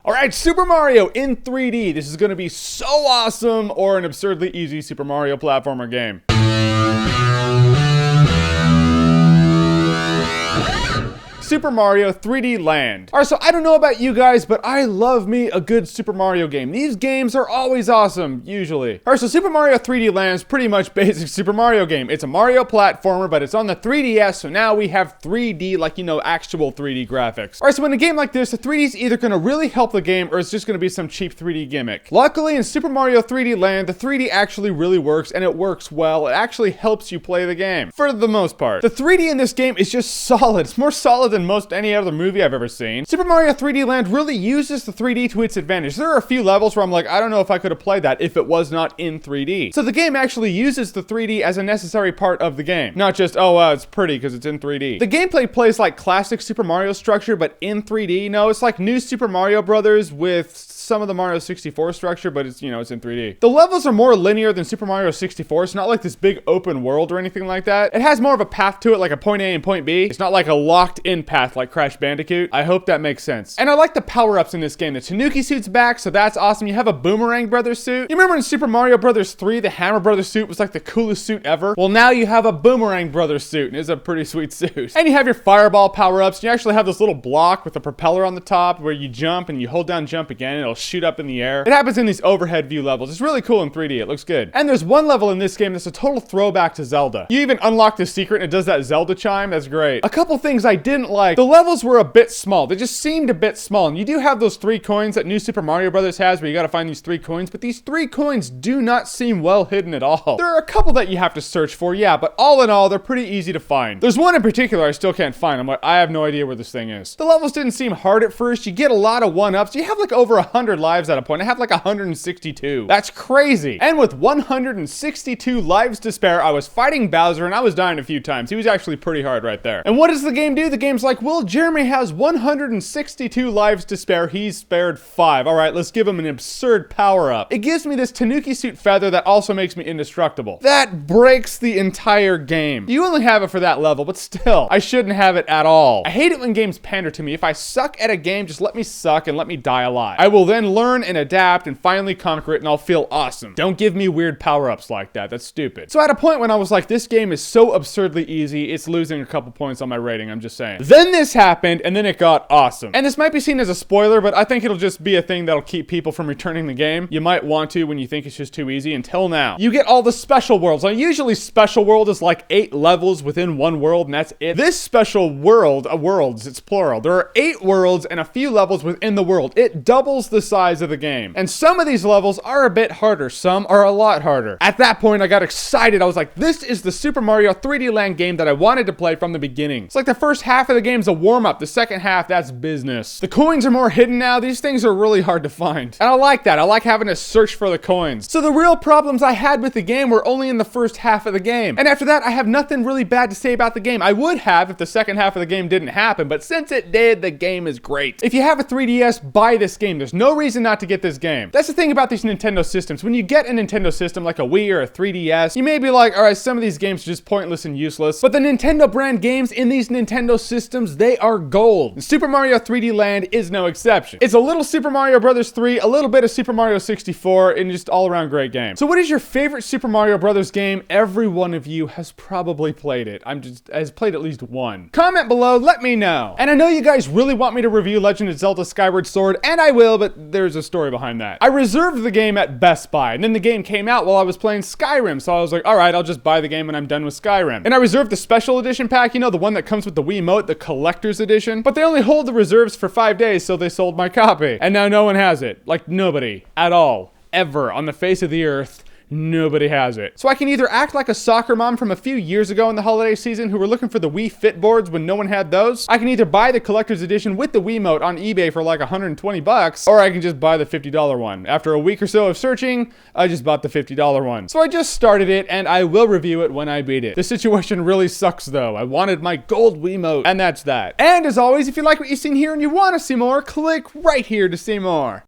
Alright, Super Mario in 3D. This is going to be so awesome, or an absurdly easy Super Mario platformer game. Super Mario 3D Land. Alright, so I don't know about you guys, but I love me a good Super Mario game. These games are always awesome, usually. Alright, so Super Mario 3D Land is pretty much basic Super Mario game. It's a Mario platformer, but it's on the 3DS, so now we have 3D, like, you know, actual 3D graphics. Alright, so in a game like this, the 3D is either going to really help the game, or it's just going to be some cheap 3D gimmick. Luckily, in Super Mario 3D Land, the 3D actually really works, and it works well. It actually helps you play the game, for the most part. The 3D in this game is just solid. It's more solid than most any other movie I've ever seen. Super Mario 3D Land really uses the 3D to its advantage. There are a few levels where I'm like, I don't know if I could have played that if it was not in 3D. So the game actually uses the 3D as a necessary part of the game. Not just, oh, it's pretty because it's in 3D. The gameplay plays like classic Super Mario structure, but in 3D. No, it's like new Super Mario Brothers with some of the Mario 64 structure, but it's, you know, it's in 3D. The levels are more linear than Super Mario 64. It's not like this big open world or anything like that. It has more of a path to it, like a point A and point B. It's not like a locked in path like Crash Bandicoot. I hope that makes sense. And I like the power-ups in this game. The Tanuki suit's back, so that's awesome. You have a Boomerang Brothers suit. You remember in Super Mario Brothers 3, the Hammer Brothers suit was like the coolest suit ever? Well, now you have a Boomerang Brothers suit, and it's a pretty sweet suit. And you have your Fireball power-ups. You actually have this little block with a propeller on the top where you jump and you hold down jump again, and it'll shoot up in the air. It happens in these overhead view levels. It's really cool in 3D. It looks good. And there's one level in this game that's a total throwback to Zelda. You even unlock the secret and it does that Zelda chime. That's great. A couple things I didn't like. The levels were a bit small. They just seemed a bit small. And you do have those 3 coins that New Super Mario Brothers has where you gotta find these 3 coins, but these 3 coins do not seem well hidden at all. There are a couple that you have to search for, yeah, but all in all, they're pretty easy to find. There's one in particular I still can't find. I'm like, I have no idea where this thing is. The levels didn't seem hard at first. You get a lot of 1-ups. You have like over 100 lives at a point. I have like 162. That's crazy. And with 162 lives to spare, I was fighting Bowser and I was dying a few times. He was actually pretty hard right there. And what does the game do? The game's like, well, Jeremy has 162 lives to spare. He's spared 5. All right, let's give him an absurd power up. It gives me this Tanuki suit feather that also makes me indestructible. That breaks the entire game. You only have it for that level, but still, I shouldn't have it at all. I hate it when games pander to me. If I suck at a game, just let me suck and let me die alive. I will then learn and adapt and finally conquer it, and I'll feel awesome. Don't give me weird power-ups like that. That's stupid. So at a point when I was like, this game is so absurdly easy, it's losing a couple points on my rating, I'm just saying. Then this happened, and then it got awesome. And this might be seen as a spoiler, but I think it'll just be a thing that'll keep people from returning the game. You might want to when you think it's just too easy. Until now. You get all the special worlds. Now, usually special world is like 8 levels within one world, and that's it. This special world, worlds, it's plural. There are 8 worlds and a few levels within the world. It doubles the size of the game. And some of these levels are a bit harder. Some are a lot harder. At that point, I got excited. I was like, this is the Super Mario 3D Land game that I wanted to play from the beginning. It's like the first half of the game's a warm-up. The second half, that's business. The coins are more hidden now. These things are really hard to find. And I like that. I like having to search for the coins. So the real problems I had with the game were only in the first half of the game. And after that, I have nothing really bad to say about the game. I would have if the second half of the game didn't happen, but since it did, the game is great. If you have a 3DS, buy this game. There's no reason not to get this game. That's the thing about these Nintendo systems. When you get a Nintendo system like a Wii or a 3DS, you may be like, all right, some of these games are just pointless and useless, but the Nintendo brand games in these Nintendo systems, they are gold. And Super Mario 3D Land is no exception. It's a little Super Mario Brothers 3, a little bit of Super Mario 64, and just all around great game. So what is your favorite Super Mario Brothers game? Every one of you has probably played it. Has played at least one. Comment below, let me know. And I know you guys really want me to review Legend of Zelda Skyward Sword, and I will, but there's a story behind that. I reserved the game at Best Buy, and then the game came out while I was playing Skyrim, so I was like, all right, I'll just buy the game when I'm done with Skyrim. And I reserved the special edition pack, you know, the one that comes with the Wiimote, the collector's edition, but they only hold the reserves for 5 days, so they sold my copy. And now no one has it. Like, nobody. At all. Ever. On the face of the earth. Nobody has it. So I can either act like a soccer mom from a few years ago in the holiday season who were looking for the Wii Fit boards when no one had those. I can either buy the collector's edition with the Wiimote on eBay for like 120 bucks, or I can just buy the $50 one. After a week or so of searching, I just bought the $50 one. So I just started it, and I will review it when I beat it. The situation really sucks though. I wanted my gold Wiimote, and that's that. And as always, if you like what you've seen here and you want to see more, click right here to see more.